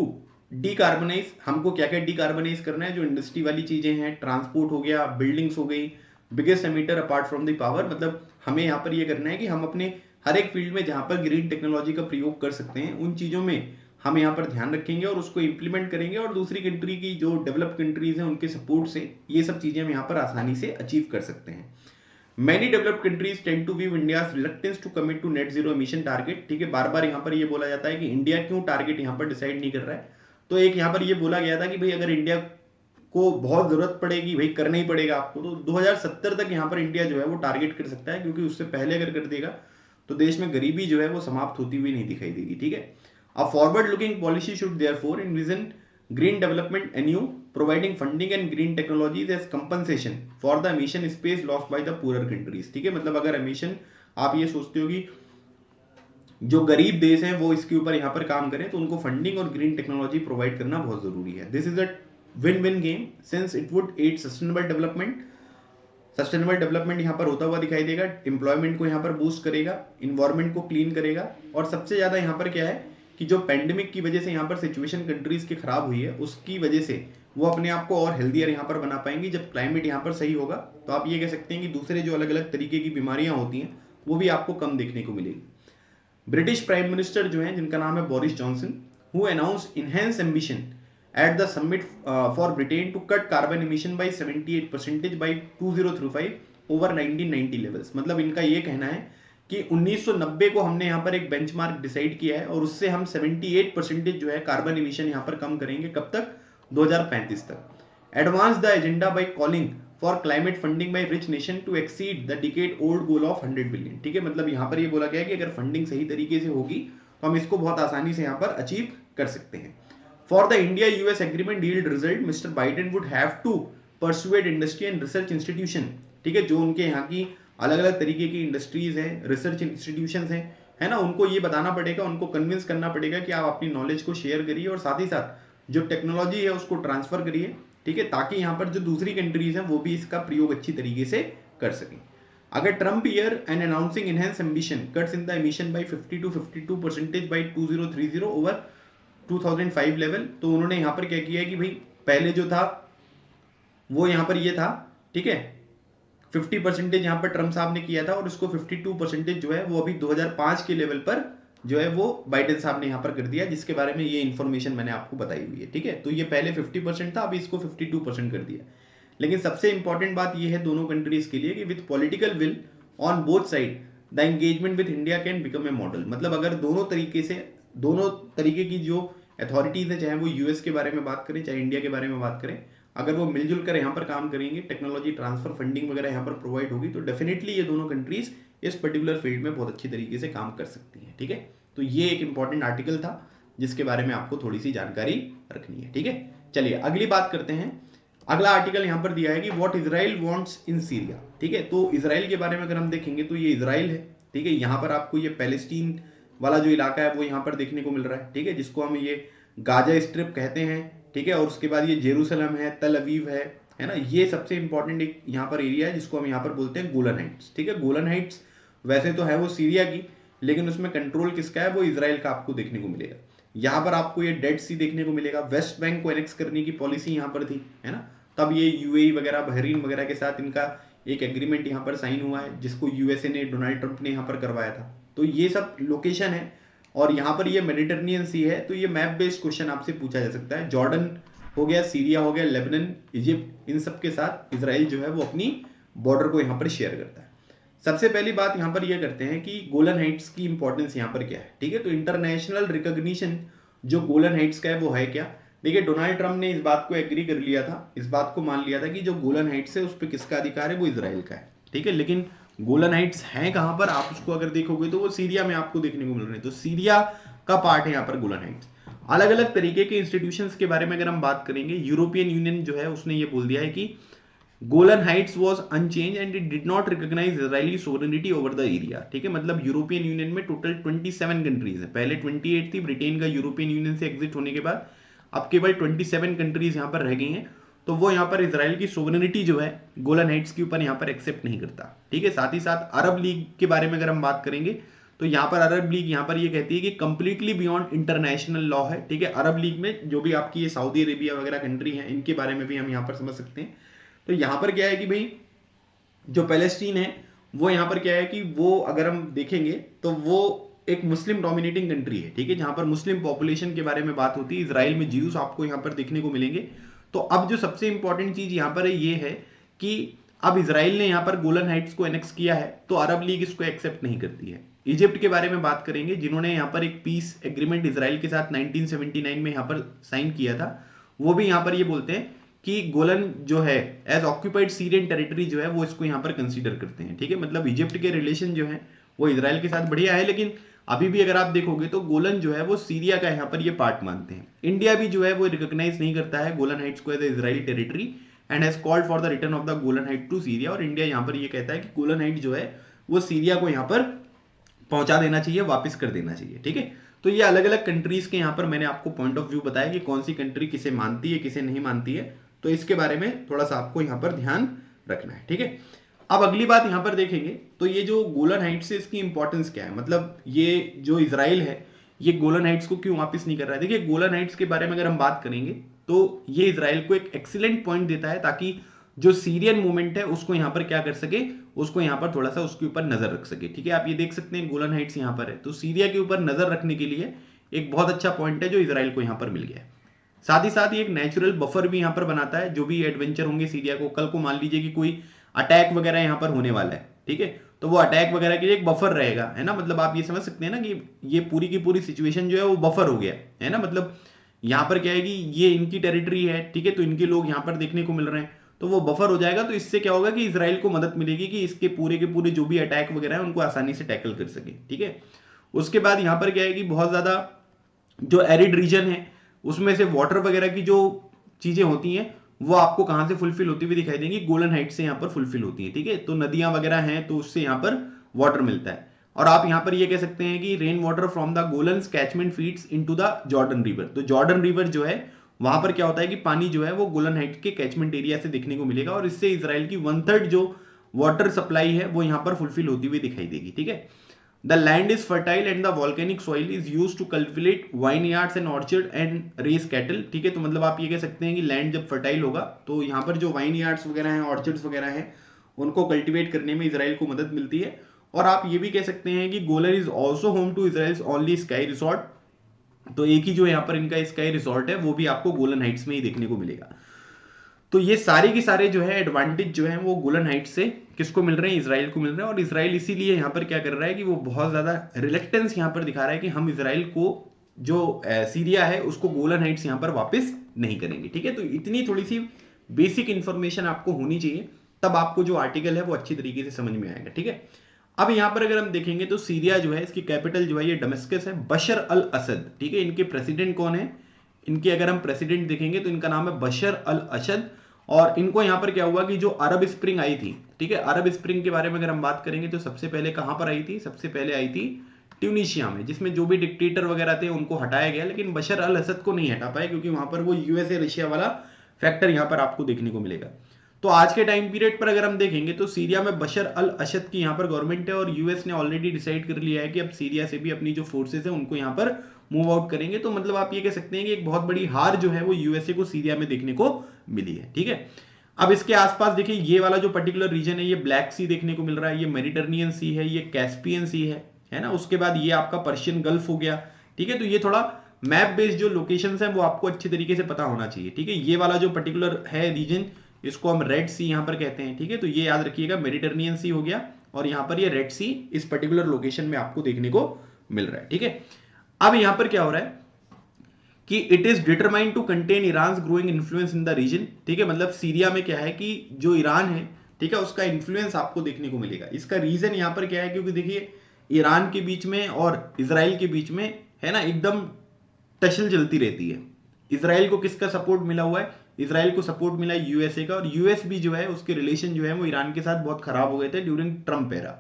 decarbonise. हमको क्या क्या डीकार्बोनाइज करना है, जो इंडस्ट्री वाली चीजें हैं, ट्रांसपोर्ट हो गया, बिल्डिंग्स हो गई, biggest emitter apart from the power. मतलब हमें यहाँ पर ये करना है कि हम अपने हर एक फील्ड में जहां पर ग्रीन टेक्नोलॉजी का प्रयोग कर सकते हैं उन चीजों में हम यहाँ पर ध्यान रखेंगे और उसको इंप्लीमेंट करेंगे, और दूसरी कंट्री की जो डेवलप कंट्रीज हैं उनके सपोर्ट से ये सब चीजें हम यहाँ पर आसानी से अचीव कर सकते हैं। Many developed countries tend to view India's reluctance to commit to net zero emission target, ठीक है। बार बार यहाँ पर ये बोला जाता है कि इंडिया क्यों टारगेट यहाँ पर डिसाइड नहीं कर रहा है। तो एक यहाँ पर ये बोला गया था कि भाई अगर इंडिया को बहुत जरूरत पड़ेगी, भाई करना ही पड़ेगा आपको, तो 2070 तक यहाँ पर इंडिया जो है वो टारगेट कर सकता है, क्योंकि उससे पहले अगर कर देगा तो देश में गरीबी जो है वो समाप्त होती हुई नहीं दिखाई देगी, ठीक है। A forward looking policy should therefore envision green development NU providing funding and green technologies as compensation for the emission space lost by the poorer countries, ठीक है। मतलब अगर emission आप ये सोचते हो कि जो गरीब देश हैं वो इसके ऊपर यहाँ पर काम करें, तो उनको फंडिंग और ग्रीन टेक्नोलॉजी प्रोवाइड करना बहुत जरूरी है। This is a win win game since it would aid sustainable development. Sustainable development यहाँ पर होता हुआ दिखाई देगा, एम्प्लॉयमेंट को यहाँ पर बूस्ट करेगा, इन्वायरमेंट को क्लीन करेगा, और सबसे ज्यादा यहाँ पर क्या है कि जो पेंडेमिक की वजह से यहाँ पर सिचुएशन कंट्रीज की खराब हुई है उसकी वजह से वो अपने आप को और हेल्दियर यहाँ पर बना पाएंगी। जब क्लाइमेट यहाँ पर सही होगा तो आप ये कह सकते हैं कि दूसरे जो अलग अलग तरीके की बीमारियां होती हैं वो भी आपको कम देखने को मिलेगी। ब्रिटिश प्राइम मिनिस्टर जो हैं जिनका नाम है Boris Johnson, who announced enhance ambition at the summit for Britain to cut carbon emission by 78% by 2035 over 1990 levels. मतलब इनका ये कहना है कि 1990 को हमने यहाँ पर एक बेंचमार्क डिसाइड किया है और उससे हम 78% जो है कार्बन इमिशन यहाँ पर कम करेंगे। कब तक? 2035 तक। Advance the agenda by calling for climate funding by rich nation to exceed the decade old goal of 100 billion, ठीक है। मतलब यहाँ पर ये बोला गया है कि अगर फंडिंग सही तरीके से होगी तो हम इसको बहुत आसानी से यहाँ पर अचीव कर सकते हैं। For the India US agreement yield result mister Biden would have to persuade industry and research institution, ठीक है। जो उनके यहाँ की अलग अलग तरीके की इंडस्ट्रीज हैं, रिसर्च इंस्टीट्यूशंस हैं, है ना, उनको ये बताना पड़ेगा, उनको कन्विंस करना पड़ेगा कि आप अपनी नॉलेज को शेयर करिए और साथ ही साथ जो टेक्नोलॉजी है उसको ट्रांसफर करिए, ठीक है, ताकि यहाँ पर जो दूसरी कंट्रीज हैं वो भी इसका प्रयोग अच्छी तरीके से कर सकें। अगर Trump year end announcing enhance ambition cuts in the emission by 50 to 52% by 2030 over 2005 level, तो उन्होंने यहाँ पर क्या किया है कि भाई पहले जो था वो यहाँ पर ये था, ठीक है, 50% यहाँ पर ट्रम्प साहब ने किया था और इसको 52% जो है वो अभी 2005 के लेवल पर जो है वो बाइडेन साहब ने यहाँ पर कर दिया, जिसके बारे में ये इन्फॉर्मेशन मैंने आपको बताई हुई है, ठीक है। तो ये पहले 50% था, अभी इसको 52% कर दिया। लेकिन सबसे इंपॉर्टेंट बात ये है दोनों कंट्रीज के लिए कि with political will on both side the engagement with India can become a model. मतलब अगर दोनों तरीके की जो अथॉरिटीज है, चाहे वो यूएस के बारे में बात करें चाहे इंडिया के बारे में बात करें, अगर वो मिलजुल कर यहाँ पर काम करेंगे, टेक्नोलॉजी ट्रांसफर फंडिंग वगैरह यहाँ पर प्रोवाइड होगी, तो डेफिनेटली ये दोनों कंट्रीज इस पर्टिकुलर फील्ड में बहुत अच्छी तरीके से काम कर सकती हैं, ठीक है। तो ये एक इंपॉर्टेंट आर्टिकल था जिसके बारे में आपको थोड़ी सी जानकारी रखनी है, ठीक है। चलिए अगली बात करते हैं। अगला आर्टिकल यहाँ पर दिया है कि what Israel wants in Syria, ठीक है। तो इजराइल के बारे में अगर हम देखेंगे तो ये इजराइल है, ठीक है। यहाँ पर आपको ये पैलेस्टीन वाला जो इलाका है वो यहाँ पर देखने को मिल रहा है, ठीक है, जिसको हम ये गाजा स्ट्रिप कहते हैं, ठीक है। और उसके बाद ये जेरूसलम है, तल अवीव है ना। ये सबसे इंपॉर्टेंट एक यहाँ पर एरिया है जिसको हम यहाँ पर बोलते हैं गोलन हाइट्स, ठीक है। गोलन हाइट्स वैसे तो है वो सीरिया की, लेकिन उसमें कंट्रोल किसका है? वो इजराइल का आपको देखने को मिलेगा। यहाँ पर आपको ये डेड सी देखने को मिलेगा। वेस्ट बैंक को एनेक्स करने की पॉलिसी यहाँ पर थी, है ना, तब ये यूएई वगैरह, बहरीन वगैरह के साथ इनका एक एग्रीमेंट यहाँ पर साइन हुआ है जिसको यूएसए ने, डोनाल्ड ट्रंप ने यहाँ पर करवाया था। तो ये सब लोकेशन है और यहाँ पर ये मेडिटेरेनियन सी है। तो ये मैप बेस्ड क्वेश्चन आपसे पूछा जा सकता है। जॉर्डन हो गया, सीरिया हो गया, लेबनान, इजिप्ट, इन सब के साथ इजराइल जो है वो अपनी बॉर्डर को यहाँ पर शेयर करता है। सबसे पहली बात यहाँ पर यह करते हैं कि गोलन हाइट्स की इंपॉर्टेंस यहाँ पर क्या है। ठीक है, तो इंटरनेशनल रिकॉग्निशन जो गोलन हाइट्स का है वो है क्या। देखिए, डोनाल्ड ट्रंप ने इस बात को एग्री कर लिया था, इस बात को मान लिया था कि जो गोलन हाइट्स है उस पर किसका अधिकार है, वो इजराइल का है। ठीक है, लेकिन गोलन हाइट्स हैं कहां पर, आप उसको अगर देखोगे तो वो सीरिया में आपको देखने को मिल रहे हैं। तो सीरिया का पार्ट है यहाँ पर गोलन हाइट्स। अलग अलग तरीके के इंस्टीट्यूशंस के बारे में अगर हम बात करेंगे, यूरोपियन यूनियन जो है उसने ये बोल दिया है कि Golan Heights was unchanged and it did not recognise Israeli sovereignty over the area. ठीक है, मतलब यूरोपियन यूनियन में टोटल 27 कंट्रीज है। पहले 28 थी, ब्रिटेन का यूरोपियन यूनियन से एग्जिट होने के बाद अब केवल 27 कंट्रीज यहाँ पर रह गई हैं। तो वो यहाँ पर इजराइल की सोवरेनिटी जो है गोलन हाइट्स के ऊपर यहाँ पर एक्सेप्ट नहीं करता। ठीक है, साथ ही साथ अरब लीग के बारे में अगर हम बात करेंगे तो यहाँ पर अरब लीग यहाँ पर ये कहती है कि कंप्लीटली बियॉन्ड इंटरनेशनल लॉ है। ठीक है, अरब लीग में जो भी आपकी ये सऊदी अरेबिया वगैरह कंट्री है इनके बारे में भी हम यहाँ पर समझ सकते हैं। तो यहाँ पर क्या है कि भाई जो पैलेस्टीन है वो यहाँ पर क्या है कि वो अगर हम देखेंगे तो वो एक मुस्लिम डोमिनेटिंग कंट्री है। ठीक है, जहां पर मुस्लिम पॉपुलेशन के बारे में बात होती है। इजराइल में ज्यूस आपको यहाँ पर देखने को मिलेंगे। तो अब जो सबसे इंपॉर्टेंट चीज यहाँ पर है ये है कि अब इजराइल ने यहाँ पर गोलन हाइट्स को एनेक्स किया है तो अरब लीग इसको एक्सेप्ट नहीं करती है। इजिप्ट के बारे में बात करेंगे, जिन्होंने यहाँ पर एक पीस एग्रीमेंट इजराइल के साथ 1979 में यहाँ पर साइन किया था, वो भी यहाँ पर ये बोलते हैं कि गोलन जो है एज ऑक्यूपाइड सीरियन टेरिटरी जो है वो इसको यहाँ पर कंसीडर करते हैं। ठीक है, मतलब इजिप्ट के रिलेशन जो है वो इजराइल के साथ बढ़िया है, लेकिन अभी भी अगर आप देखोगे तो गोलन जो है वो सीरिया का यहाँ पर ये पार्ट मानते हैं। इंडिया भी जो है वो रिकॉग्नाइज नहीं करता है गोलन हाइट्स को as Israeli territory and has called for the return of the Golan height to Syria. और इंडिया यहाँ पर ये कहता है कि गोलन हाइट जो है वो सीरिया को यहाँ पर पहुंचा देना चाहिए, वापस कर देना चाहिए। ठीक है, तो ये अलग अलग कंट्रीज के यहाँ पर मैंने आपको पॉइंट ऑफ व्यू बताया कि कौन सी कंट्री किसे मानती है किसे नहीं मानती है। तो इसके बारे में थोड़ा सा आपको यहाँ पर ध्यान रखना है। ठीक है, अब अगली बात यहां पर देखेंगे तो ये जो गोलन हाइट्स है इसकी इंपॉर्टेंस क्या है, मतलब ये जो इजराइल है ये गोलन हाइट्स को क्यों वापस नहीं कर रहा है। देखिए, गोलन हाइट्स के बारे में अगर हम बात करेंगे तो ये इजराइल को एक एक्सीलेंट पॉइंट देता है ताकि जो सीरियन मूवमेंट है उसको यहाँ पर क्या कर सके, उसको यहाँ पर थोड़ा सा उसके ऊपर नजर रख सके। ठीक है, आप ये देख सकते हैं गोलन हाइट्स यहाँ पर है, तो सीरिया के ऊपर नजर रखने के लिए एक बहुत अच्छा पॉइंट है जो इजराइल को यहाँ पर मिल गया है। साथ ही साथ ये एक नेचुरल बफर भी यहाँ पर बनाता है। जो भी एडवेंचर होंगे सीरिया को, कल को मान लीजिए कि कोई अटैक वगैरह यहाँ पर होने वाला है, ठीक है, तो वो अटैक वगैरह के लिए एक बफर रहेगा, है ना। मतलब आप ये समझ सकते हैं ना कि ये पूरी की पूरी सिचुएशन जो है वो बफर हो गया है ना। मतलब यहाँ पर क्या है कि ये इनकी टेरिटरी है, ठीक है, तो इनके लोग यहाँ पर देखने को मिल रहे हैं, तो वो बफर हो जाएगा। तो इससे क्या होगा कि इजराइल को मदद मिलेगी कि इसके पूरे के पूरे जो भी अटैक वगैरह है उनको आसानी से टैकल कर सके। ठीक है, उसके बाद यहाँ पर क्या है कि बहुत ज्यादा जो एरिड रीजन है उसमें से वाटर वगैरह की जो चीजें होती हैं वो आपको कहां से फुलफिल होती हुई दिखाई देंगी, गोलन हाइट से यहाँ पर फुलफिल होती है। ठीक है, तो नदियां वगैरह हैं तो उससे यहाँ पर वाटर मिलता है। और आप यहाँ पर ये कह सकते हैं कि rain water from the Golan catchment feeds into the Jordan river. तो जॉर्डन रिवर जो है वहां पर क्या होता है कि पानी जो है वो गोलन हाइट के कैचमेंट एरिया से देखने को मिलेगा और इससे इजराइल की 1/3 जो वाटर सप्लाई है वो यहाँ पर फुलफिल होती हुई दिखाई देगी। ठीक है, the land is fertile and the volcanic soil is used to cultivate vineyards and orchard and raise cattle. ठीक है, तो मतलब आप ये कह सकते हैं कि लैंड जब फर्टाइल होगा तो यहाँ पर जो वाइन यार्ड्स वगैरह हैं, ऑर्चर्ड्स वगैरह हैं, उनको कल्टिवेट करने में इजराइल को मदद मिलती है। और आप ये भी कह सकते हैं कि Golan is also home to Israel's only ski resort. तो एक ही जो यहाँ पर इनका स्काई रिसोर्ट है वो भी आपको गोलन हाइट्स में ही देखने को मिलेगा। तो ये सारे के सारे जो है एडवांटेज जो है वो गोलन हाइट्स से किसको मिल रहे हैं, इजराइल को मिल रहे हैं। और इजराइल इसीलिए यहाँ पर क्या कर रहा है कि वो बहुत ज्यादा रिलेक्टेंस यहाँ पर दिखा रहा है कि हम इजराइल को जो सीरिया है उसको गोलन हाइट्स यहाँ पर वापस नहीं करेंगे। ठीक है, तो इतनी थोड़ी सी बेसिक इंफॉर्मेशन आपको होनी चाहिए, तब आपको जो आर्टिकल है वो अच्छी तरीके से समझ में आएगा। ठीक है, अब यहाँ पर अगर हम देखेंगे तो सीरिया जो है इसकी कैपिटल जो है ये दमिश्कस है। बशर अल असद, ठीक है, इनके प्रेसिडेंट कौन है, इनके अगर हम प्रेसिडेंट देखेंगे तो इनका नाम है बशर अल असद। और इनको यहाँ पर क्या हुआ कि जो अरब स्प्रिंग आई थी, ठीक है, अरब स्प्रिंग के बारे में अगर हम बात करेंगे तो सबसे पहले कहां पर आई थी, सबसे पहले आई थी ट्यूनीशिया में, जिसमें जो भी डिक्टेटर वगैरह थे उनको हटाया गया, लेकिन बशर अल असद को नहीं हटा पाए क्योंकि वहां पर वो यूएसए रशिया वाला फैक्टर यहाँ पर आपको देखने को मिलेगा। तो आज के टाइम पीरियड पर अगर हम देखेंगे तो सीरिया में बशर अल असद की यहाँ पर गवर्नमेंट है और यूएस ने ऑलरेडी डिसाइड कर लिया है कि अब सीरिया से भी अपनी जो फोर्सेस है उनको यहाँ पर मूव आउट करेंगे। तो मतलब आप ये कह सकते हैं कि एक बहुत बड़ी हार जो है वो यूएसए को सीरिया में देखने को मिली है। ठीक है, अब इसके आसपास देखिए ये वाला जो पर्टिकुलर रीजन है, ये ब्लैक सी देखने को मिल रहा है, ये मेडिटरेनियन सी है, ये कैस्पियन सी है ना। उसके बाद ये आपका पर्शियन गल्फ हो गया, ठीक है। तो ये थोड़ा मैप बेस्ड जो लोकेशंस हैं वो आपको अच्छे तरीके से पता होना चाहिए, ठीक है। ये वाला जो पर्टिकुलर है रीजन, इसको हम रेड सी यहां पर कहते हैं, ठीक है। तो ये याद रखिएगा, मेडिटरेनियन सी हो गया और यहां पर ये रेड सी इस पर्टिकुलर लोकेशन में आपको देखने को मिल रहा है, ठीक है। अब यहां पर क्या हो रहा है कि it is determined to contain Iran growing influence in the region, ठीक है। मतलब सीरिया में क्या है कि जो ईरान है, ठीक है, उसका इन्फ्लुएंस आपको देखने को मिलेगा। इसका रीजन यहां पर क्या है, क्योंकि देखिए ईरान के बीच में और इजराइल के बीच में है ना एकदम टसल चलती रहती है। इजराइल को किसका सपोर्ट मिला हुआ है, इजराइल को सपोर्ट मिला है यूएसए का, और यूएस भी जो है उसके रिलेशन जो है वो ईरान के साथ बहुत खराब हो गए थे ड्यूरिंग ट्रम्प एरा।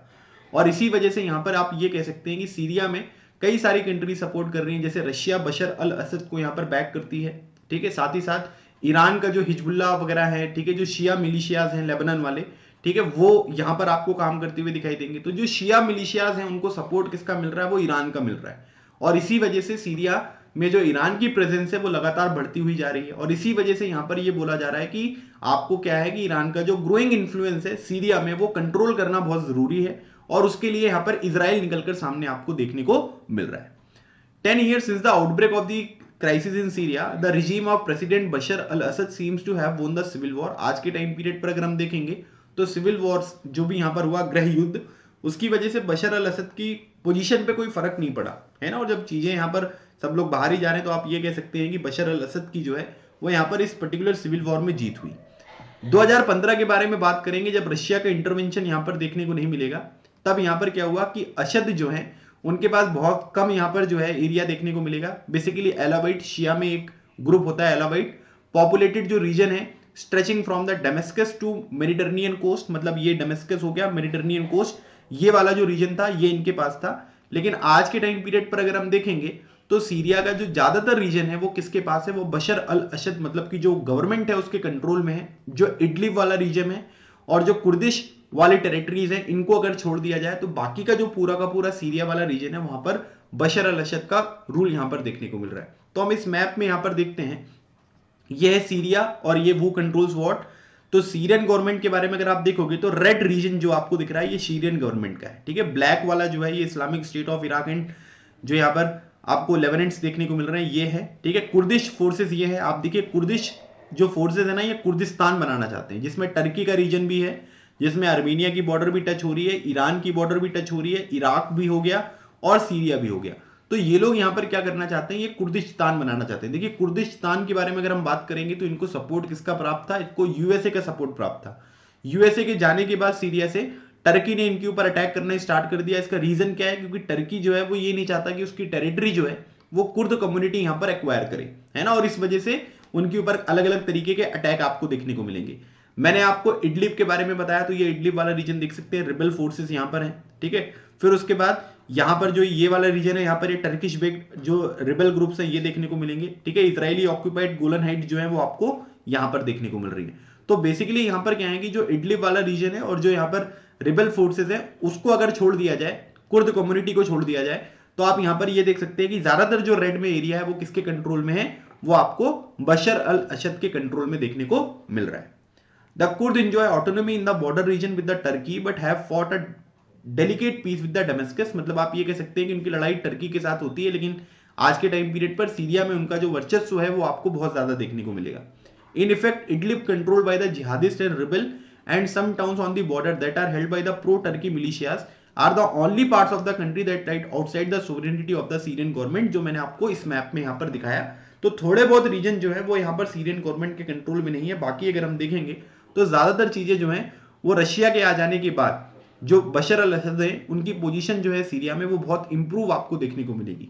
और इसी वजह से यहां पर आप ये कह सकते हैं कि सीरिया में कई सारी कंट्री सपोर्ट कर रही हैं, जैसे रशिया बशर अल असद को यहां पर बैक करती है, ठीक है। साथ ही साथ ईरान का जो हिजबुल्लाह वगैरह है, ठीक है, जो शिया मिलिशियाज हैं लेबनान वाले, ठीक है, वो यहां पर आपको काम करते हुए दिखाई देंगे। तो जो शिया मिलिशियाज हैं उनको सपोर्ट किसका मिल रहा है, वो ईरान का मिल रहा है। और इसी वजह से सीरिया में जो ईरान की प्रेजेंस है वो लगातार बढ़ती हुई जा रही है। और इसी वजह से यहां पर ये बोला जा रहा है कि आपको क्या है कि ईरान का जो ग्रोइंग इन्फ्लुएंस है सीरिया में वो कंट्रोल करना बहुत जरूरी है, और उसके लिए यहां पर इजराइल निकलकर सामने आपको देखने को मिल रहा है। 10 years since the outbreak of the crisis in Syria, the regime of President Bashar al-Assad seems to have won the civil war। आज के टाइम पीरियड पर अगर हम देखेंगे तो सिविल वॉर जो भी यहाँ पर हुआ, गृह युद्ध, उसकी वजह से बशर अल असद की पोजीशन पे कोई फर्क नहीं पड़ा, है ना। और जब चीजें यहाँ पर सब लोग बाहर ही जा रहे हैं तो आप ये कह सकते हैं कि बशर अल असद की जो है वो यहाँ पर इस पर्टिकुलर सिविल वॉर में जीत हुई। 2015 के बारे में बात करेंगे, जब रशिया का इंटरवेंशन यहाँ पर देखने को नहीं मिलेगा, तब यहाँ पर क्या हुआ कि असद जो है उनके पास बहुत कम यहाँ पर जो है एरिया देखने को मिलेगा। बेसिकली एलावाइट शिया में एक ग्रुप होता है एलावाइट, पॉपुलेटेड जो रीजन है stretching from the Damascus to Mediterranean coast, मतलब ये डेमेस्कस हो गया, मेडिटरेनियन कोस्ट, ये वाला जो रीजन था ये इनके पास था। लेकिन आज के टाइम पीरियड पर अगर हम देखेंगे तो सीरिया का जो ज्यादातर रीजन है वो किसके पास है, वो बशर अल असद मतलब की जो गवर्नमेंट है उसके कंट्रोल में है। जो इडलिब वाला रीजन है और जो कुर्दिश वाली टेरिटरीज हैं, इनको अगर छोड़ दिया जाए तो बाकी का जो पूरा का पूरा सीरिया वाला रीजन है वहां पर बशर अल असद का रूल यहां पर देखने को मिल रहा है। तो हम इस मैप में यहां पर देखते हैं, यह है सीरिया और ये वो कंट्रोल्स व्हाट। तो सीरियन गवर्नमेंट के बारे में अगर आप देखोगे तो रेड रीजन जो आपको दिख रहा है ये सीरियन गवर्नमेंट का है, ठीक है। ब्लैक वाला जो है ये Islamic state of Iraq and जो यहाँ पर आपको लेबनान देखने को मिल रहे हैं ये है, ठीक है। कुर्दिश फोर्सेस ये है, आप देखिए कुर्दिश जो फोर्सेस है ना ये कुर्दिस्तान बनाना चाहते हैं, जिसमें टर्की का रीजन भी है, जिसमें आर्मेनिया की बॉर्डर भी टच हो रही है, ईरान की बॉर्डर भी टच हो रही है, इराक भी हो गया और सीरिया भी हो गया। तो ये लोग यहां पर क्या करना चाहते हैं, ये कुर्दिस्तान बनाना चाहते हैं। देखिए कुर्दिस्तान के बारे में अगर हम बात करेंगे तो इनको सपोर्ट किसका प्राप्त था, इनको यूएसए का सपोर्ट प्राप्त था। यूएसए के जाने के बाद सीरिया से टर्की ने इनके ऊपर अटैक करना स्टार्ट कर दिया। इसका रीजन क्या है, क्योंकि टर्की जो है वो ये नहीं चाहता कि उसकी टेरिटरी जो है वो कुर्द कम्युनिटी यहां पर एक्वायर करे, है ना। और इस वजह से उनके ऊपर अलग अलग तरीके के अटैक आपको देखने को मिलेंगे। मैंने आपको इडलिब के बारे में बताया, तो ये इडलिब वाला रीजन देख सकते हैं, रिबल फोर्सेस यहां पर हैं, ठीक है। फिर उसके बाद यहां पर जो ये वाला रीजन है यहाँ पर ये टर्किश बेस्ड जो रिबल ग्रुप्स हैं ये देखने को मिलेंगे, ठीक है। इजरायली ऑक्यूपाइड गोलन हाइट जो है वो आपको यहां पर देखने को मिल रही है। तो बेसिकली यहां पर क्या है कि जो इडलिब वाला रीजन है और जो यहाँ पर रिबल फोर्सेस है उसको अगर छोड़ दिया जाए, कुर्द कम्युनिटी को छोड़ दिया जाए, तो आप यहां पर ये देख सकते हैं कि ज्यादातर जो रेड में एरिया है वो किसके कंट्रोल में है, वो आपको बशर अल असद के कंट्रोल में देखने को मिल रहा है। The Kurds enjoy autonomy in the border region with the Turkey but have fought a delicate peace with the Damascus। मतलब आप ये कह सकते हैं कि उनकी लड़ाई टर्की के साथ होती है, लेकिन आज के टाइम पीरियड पर सीरिया में उनका जो वर्चस्व है वो आपको बहुत ज्यादा देखने को मिलेगा। In effect, Idlib controlled by the jihadists and rebel and some towns on the border that are held by the pro-Turkey militias are the only parts of the country that lie outside the sovereignty of the Syrian government। जो मैंने आपको इस map में यहाँ पर दिखाया, तो थोड़े बहुत रीजन जो है वो यहाँ पर सीरियन गवर्नमेंट के कंट्रोल में नहीं है। बाकी अगर हम देखेंगे तो ज्यादातर चीजें जो हैं वो रशिया के आ जाने के बाद जो बशर अल असद है उनकी पोजीशन जो है सीरिया में वो बहुत इंप्रूव आपको देखने को मिलेगी।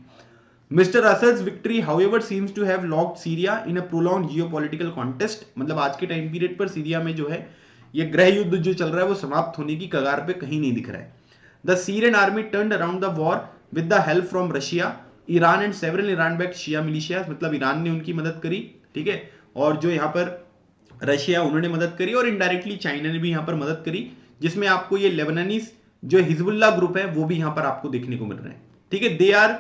Mister Assad's victory however seems to have locked Syria in a prolonged geopolitical contest. मतलब आज के टाइम पीरियड पर सीरिया में जो है ये गृह युद्ध जो चल रहा है वो समाप्त होने की कगार पे कहीं नहीं दिख रहा है। The Syrian army turned around the war with the help from Russia, Iran and several Iran backed Shia militias. मतलब ईरान ने उनकी मदद करी, ठीक है, और जो यहाँ पर रशिया उन्होंने मदद करी और इनडायरेक्टली चाइना ने भी यहां पर मदद करी, जिसमें आपको ये लेबनानीज जो हिजबुल्लाह ग्रुप है वो भी यहां पर आपको देखने को मिल रहे हैं, ठीक है। They are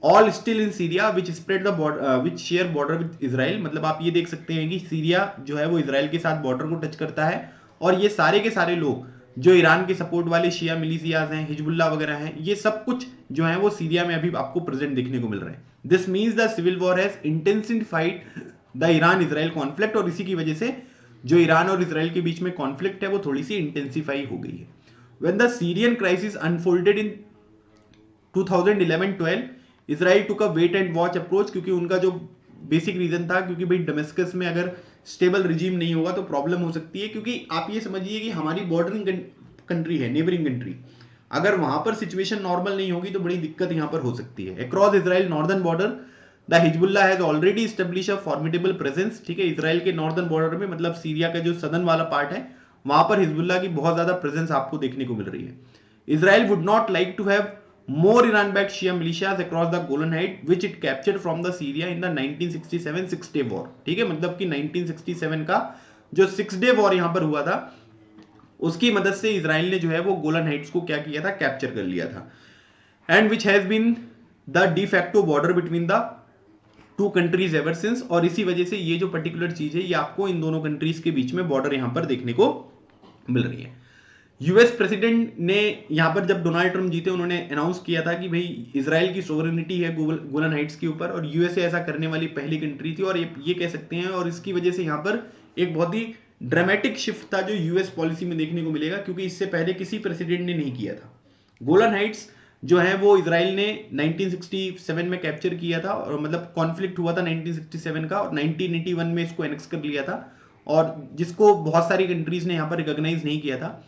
all still in Syria which spread the which share border with Israel. मतलब आप ये देख सकते हैं कि सीरिया जो है वो इजराइल के साथ बॉर्डर को टच करता है, और ये सारे के सारे लोग जो ईरान के सपोर्ट वाले शिया मिलिशियाज हैं, हिजबुल्ला वगैरह हैं, ये सब कुछ जो है वो सीरिया में अभी आपको प्रेजेंट देखने को मिल रहा है। This means the civil war has intensified the Iran Israel conflict, और इसी की वजह से जो ईरान और इजराइल के बीच में कॉन्फ्लिक्ट है वो थोड़ी सी इंटेंसिफाई हो गई है। When the Syrian crisis unfolded in 2011-12 Israel took a wait and watch approach, क्योंकि उनका जो बेसिक रीजन था, क्योंकि भाई डमेस्कस में अगर स्टेबल रिजीम नहीं होगा तो प्रॉब्लम हो सकती है, क्योंकि आप ये समझिए कि हमारी बॉर्डरिंग कंट्री है, नेबरिंग कंट्री, अगर वहां पर सिचुएशन नॉर्मल नहीं होगी तो बड़ी दिक्कत यहां पर हो सकती है। Across Israel northern border the Hezbollah has already establish a formidable presence. ठीक है, इजराइल के नॉर्दर्न बॉर्डर में, मतलब सीरिया का जो सदर्न वाला पार्ट है, वहां पर हिजबुल्ला की बहुत ज्यादा प्रेजेंस आपको देखने को मिल रही है। Israel would not like to have more Iran-backed Shia militias across the Golan Heights, which it captured from the Syria in the 1967 Six Day War। ठीक है, मतलब कि 1967 का जो 6 Day War यहां पर हुआ था, उसकी मदद से इजराइल ने जो है वो गोलन हाइट्स को क्या किया था, कैप्चर कर लिया था, and which has been the de facto border between the two countries ever since. और इसी वजह से ये जो पर्टिकुलर चीज है ये आपको इन दोनों कंट्रीज के बीच में बॉर्डर यहां पर देखने को मिल रही है। यूएस प्रेसिडेंट ने यहां पर जब डोनाल्ड ट्रंप जीते, उन्होंने अनाउंस किया था कि भाई इजराइल की सोवरेनिटी है गोलन हाइट्स के ऊपर, और यूएसए ऐसा करने वाली पहली कंट्री थी, और ये कह सकते हैं, और इसकी वजह से यहां पर एक बहुत ही ड्रामेटिक शिफ्ट था जो यूएस पॉलिसी में देखने को मिलेगा, क्योंकि इससे पहले किसी प्रेसिडेंट ने नहीं किया था। गोलन हाइट्स जो है वो इजराइल ने 1967 में कैप्चर किया था, और मतलब कॉन्फ्लिक्ट हुआ था 1967 का, और 1981 में इसको एनेक्स कर लिया था, और जिसको बहुत सारी कंट्रीज ने यहाँ पर रिकॉग्नाइज नहीं किया था।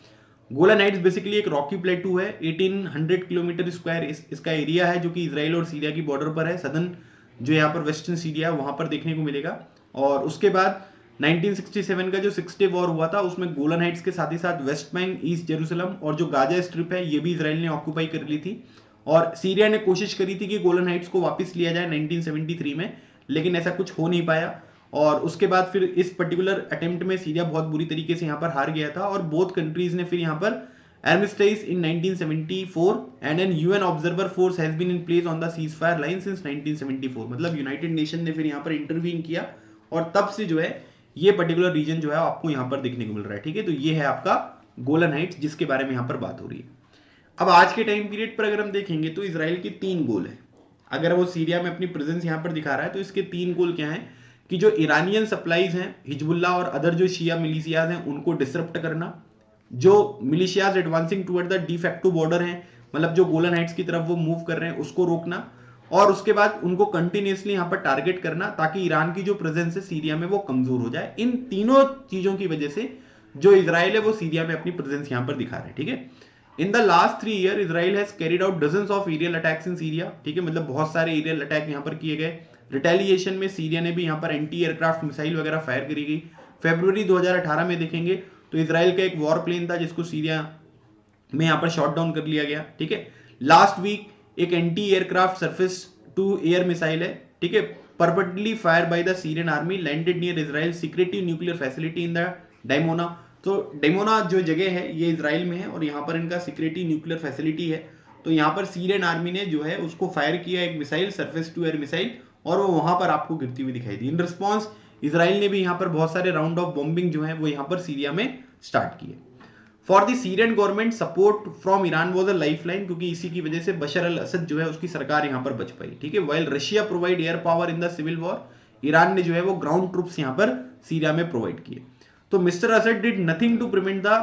गोलन हाइट्स बेसिकली एक रॉकी प्लेटू है, 1800 किलोमीटर स्क्वायर इसका एरिया है, जो कि इजराइल और सीरिया की बॉर्डर पर है। सदर्न जो यहाँ पर वेस्टर्न सीरिया है वहां पर देखने को मिलेगा। और उसके बाद 1967 का जो 6 डे वॉर हुआ था, उसमें गोलन हाइट्स के साथ ही साथ वेस्ट बैंक, ईस्ट जेरूसलम और जो गाजा स्ट्रिप है ये भी इजराइल ने ऑक्यूपाई कर ली थी, और सीरिया ने कोशिश करी थी कि गोलन हाइट्स को वापस लिया जाए 1973 में, लेकिन ऐसा कुछ हो नहीं पाया। और उसके बाद फिर इस पर्टिकुलर अटेम्प्ट में सीरिया बहुत बुरी तरीके से यहाँ पर हार गया था, और बोथ कंट्रीज ने फिर यहाँ पर armistice in 1974 and an UN observer force has been in place on the ceasefire line since 1974। मतलब यूनाइटेड नेशन ने फिर यहाँ पर इंटरवीन किया, और तब से जो है ये पर्टिकुलर रीजन जो है आपको यहाँ पर देखने को मिल रहा है। ठीक है, तो ये है आपका गोलन हाइट्स, जिसके बारे में यहाँ पर बात हो रही है। अब आज के टाइम पीरियड पर अगर हम देखेंगे तो इजराइल के 3 गोल है। अगर वो सीरिया में अपनी प्रेजेंस यहाँ पर दिखा रहा है तो इसके 3 गोल क्या है कि जो ईरानियन सप्लाईज हैं, हिजबुल्ला और अदर जो शिया मिलिशियाज हैं, उनको डिसरप्ट करना, जो militias advancing toward the de facto border हैं, मतलब जो गोलन हाइट्स की तरफ वो मूव कर रहे हैं, उसको रोकना, और उसके बाद उनको कंटिन्यूसली यहां पर टारगेट करना, ताकि ईरान की जो प्रेजेंस है सीरिया में वो कमजोर हो जाए। इन तीनों चीजों की वजह से जो इजराइल है वो सीरिया में अपनी प्रेजेंस यहां पर दिखा रहे हैं। ठीक है, in the last 3 year Israel has carried out dozens of aerial attacks in Syria. ठीक है, मतलब बहुत सारे एरियल अटैक यहां पर किए गए। रिटेलिएशन में सीरिया ने भी यहाँ पर एंटी एयरक्राफ्ट मिसाइल वगैरह फायर करी गई। फरवरी 2018 में देखेंगे तो इजराइल का एक वॉर प्लेन था जिसको सीरिया में यहाँ पर शॉट डाउन कर लिया गया। ठीक है, लास्ट वीक एक anti aircraft surface to air missile है, ठीक है, purportedly fired by the Syrian army landed near Israel secretive nuclear facility in the Dimona. तो डायमोना जो जगह है ये इजराइल में है, और यहाँ पर इनका सिक्रेटिव न्यूक्लियर फैसिलिटी है। तो यहाँ पर सीरियन आर्मी ने जो है उसको फायर किया एक missile, surface to air missile, और वो वहां पर आपको गिरती हुई दिखाई दी। इन रिस्पॉन्स इजराइल ने भी यहां पर बहुत सारे राउंड ऑफ बॉम्बिंग जो है वो यहां पर सीरिया में स्टार्ट किए। For the Syrian government support from Iran was a lifeline, क्योंकि इसी की वजह से बशर अल असद जो है उसकी सरकार यहां पर बच पाई। ठीक है, while Russia provide air power in the civil war, Iran ने जो है वो ग्राउंड ट्रूप्स यहां पर सीरिया में प्रोवाइड किए। तो mister Assad did nothing to prevent the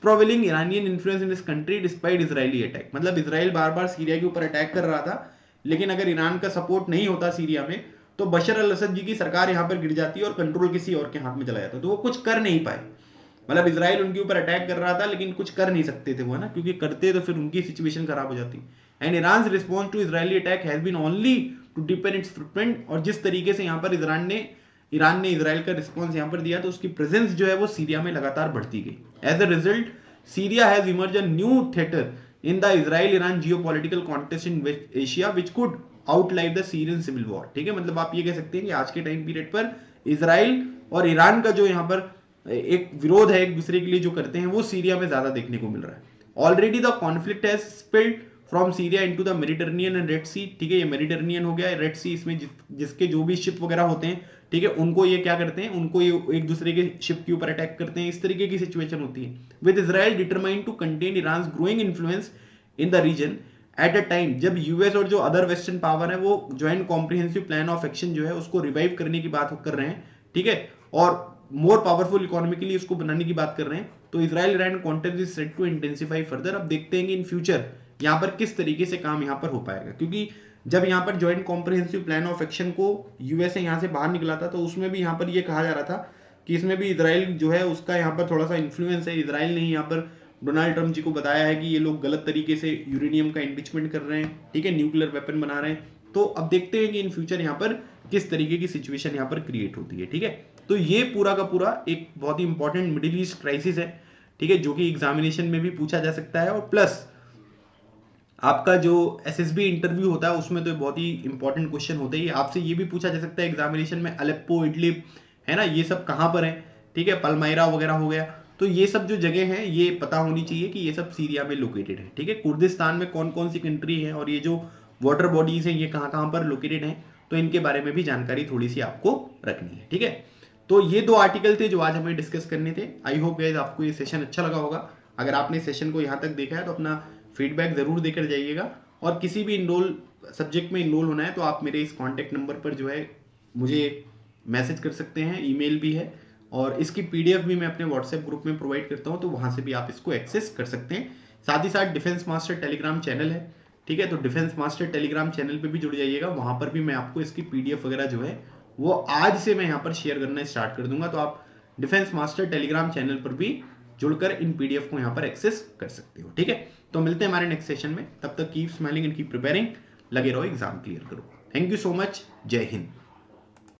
prevailing Iranian influence in this country despite Israeli attack. मतलब इजराइल बार बार सीरिया के ऊपर अटैक कर रहा था, लेकिन अगर ईरान का सपोर्ट नहीं होता सीरिया में तो बशर अल असद जी की सरकार यहां पर गिर जाती और कंट्रोल किसी और के हाथ में चला जाता। तो वो कुछ कर नहीं पाए। मतलब इजराइल उनके ऊपर अटैक कर रहा था लेकिन कुछ कर नहीं सकते थे वो, है ना, क्योंकि करते तो फिर उनकी सिचुएशन खराब हो जाती। And Iran response to Israeli attack has been only to depend its footprint. और जिस तरीके से यहाँ पर ईरान ने इजराइल का रिस्पॉन्स यहाँ पर दिया तो उसकी प्रेजेंस जो है वो सीरिया में लगातार बढ़ती गई। As a result Syria has emerge a new theatre in the Israel Iran geopolitical contest in West Asia which could outlive the Syrian civil war. ठीक है, मतलब आप ये कह सकते हैं कि आज के टाइम पीरियड पर इजराइल और ईरान का जो यहाँ पर एक विरोध है एक दूसरे के लिए जो करते हैं वो सीरिया में ज्यादा देखने को मिल रहा है। Already the conflict has spilled from Syria into the Mediterranean and red sea, ठीक है, ये मेडिटेरेनियन हो गया, रेड सी इसमें जिसके जो भी शिप वगैरह होते हैं, ठीक है, उनको ये क्या करते हैं, उनको ये एक दूसरे के शिप के ऊपर अटैक करते हैं, इस तरीके की सिचुएशन होती है। With Israel determined to contain Iran growing influence in the region at a time जब यूएस और जो अदर वेस्टर्न पावर है वो joint comprehensive plan of action जो है उसको रिवाइव करने की बात कर रहे हैं, ठीक है, और मोर पावरफुल इकोनॉमिकली उसको बनाने की बात कर रहे हैं। तो Israel Iran contact is set to intensify further. अब देखते हैं कि इन फ्यूचर यहाँ पर किस तरीके से काम यहाँ पर हो पाएगा, क्योंकि जब यहाँ पर joint comprehensive plan of action को यूएसए यहाँ से बाहर निकला था तो उसमें भी यहाँ पर ये कहा जा रहा था कि इसमें भी इजराइल जो है उसका यहाँ पर थोड़ा सा इन्फ्लुएंस है। इजराइल ने यहाँ पर डोनाल्ड ट्रम्प जी को बताया है कि ये लोग गलत तरीके से यूरेनियम का एनरिचमेंट कर रहे हैं, ठीक है, न्यूक्लियर वेपन बना रहे हैं। तो अब देखते हैं कि इन फ्यूचर यहाँ पर किस तरीके की सिचुएशन यहाँ पर क्रिएट होती है, ठीक है। तो ये पूरा का पूरा एक बहुत ही इंपॉर्टेंट मिडिल ईस्ट क्राइसिस है, ठीक है, जो कि एग्जामिनेशन में भी पूछा जा सकता है, और प्लस आपका जो एसएसबी इंटरव्यू होता है उसमें तो बहुत ही इंपॉर्टेंट क्वेश्चन होते ही, आपसे ये भी पूछा जा सकता है एग्जामिनेशन में, अलेप्पो, इडलिब, है ना, ये सब कहाँ पर है, ठीक है, पलमायरा वगैरह हो गया। तो ये सब जो जगह हैं ये पता होनी चाहिए कि ये सब सीरिया में लोकेटेड है, ठीक है। कुर्दिस्तान में कौन कौन सी कंट्री है और ये जो वाटर बॉडीज हैं ये कहाँ कहाँ पर लोकेटेड हैं, तो इनके बारे में भी जानकारी थोड़ी सी आपको रखनी है, ठीक है। तो ये 2 आर्टिकल थे जो आज हमें डिस्कस करने थे। आई होप गाइस आपको ये सेशन अच्छा लगा होगा। अगर आपने सेशन को यहाँ तक देखा है तो अपना फीडबैक जरूर देकर जाइएगा, और किसी भी सब्जेक्ट में इनरोल होना है तो आप मेरे इस कॉन्टैक्ट नंबर पर जो है मुझे मैसेज कर सकते हैं, ईमेल भी है, और इसकी पीडीएफ भी मैं अपने व्हाट्सएप ग्रुप में प्रोवाइड करता हूं, तो वहां से भी आप इसको एक्सेस कर सकते हैं। साथ ही साथ डिफेंस मास्टर टेलीग्राम चैनल है, ठीक है, तो डिफेंस मास्टर टेलीग्राम चैनल पे भी जुड़ जाइएगा। वहां पर भी मैं आपको इसकी पीडीएफ वगैरह जो है वो आज से मैं यहाँ पर शेयर करना स्टार्ट कर दूंगा, तो आप डिफेंस मास्टर टेलीग्राम चैनल पर भी जुड़कर इन पीडीएफ को यहाँ पर एक्सेस कर सकते हो, ठीक है। तो मिलते हैं हमारे नेक्स्ट सेशन में, तब तक keep smiling and keep preparing, लगे रहो, एग्जाम क्लियर करो। थैंक यू सो मच, जय हिंद।